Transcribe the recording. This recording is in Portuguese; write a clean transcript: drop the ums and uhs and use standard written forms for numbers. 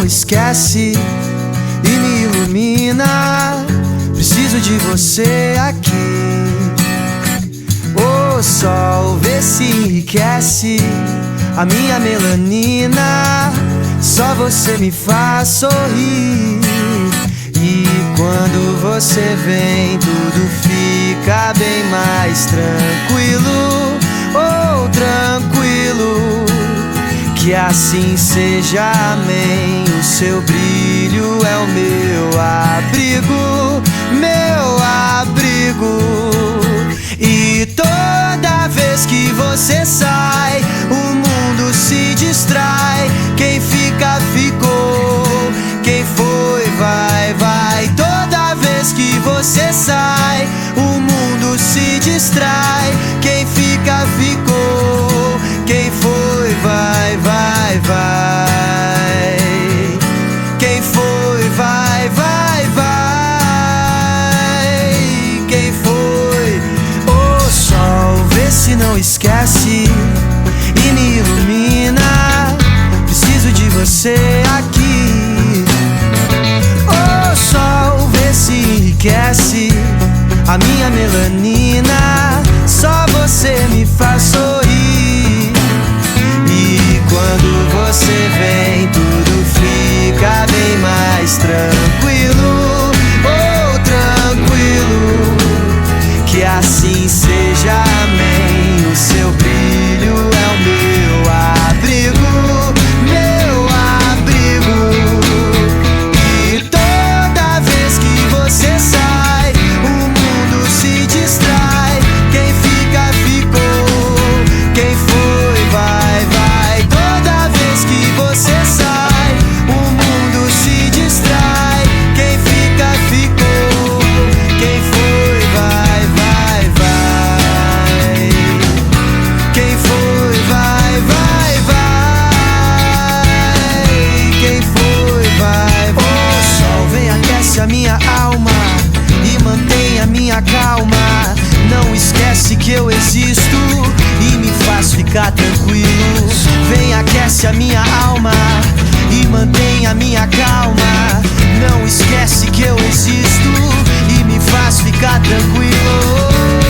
não esquece e me ilumina. Preciso de você aqui. O sol vê se enriquece a minha melanina. Só você me faz sorrir. E quando você vem, tudo fica bem mais tranquilo. Oh, tranquilo. Que assim seja, amém. O seu brilho é o meu abrigo, meu abrigo. E toda vez que você sai, o mundo se distrai. Quem fica, ficou. Quem foi, vai, vai. Toda vez que você sai, o mundo se distrai. Quem fica, ficou. Quem foi, vai, vai, vai. Quem foi, vai, vai, vai. Quem foi? O sol vê se não esquece e me ilumina. Preciso de você aqui. O sol vê se enriquece a minha melanina. Só você me faz sorrir. E quando você vem, tudo fica bem mais tranquilo. Oh, tranquilo. Que assim seja, amém. O seu brilho é o meu abrigo, meu abrigo. E toda vez que você sai, o mundo se distrai. Quem fica, ficou. Quem foi, vai, vai. Toda vez que você sai, o mundo se distrai. Quem fica, ficou. Quem foi, vai, vai, vai. Quem foi, vai, vai, vai. Quem foi, vai, vai. O sol vem, aquece a minha alma e mantém a minha calma. Não esquece que eu existo e me faz ficar tranquilo. Vem, aquece a minha alma e mantém a minha calma. Não esquece que eu existo e me faz ficar tranquilo.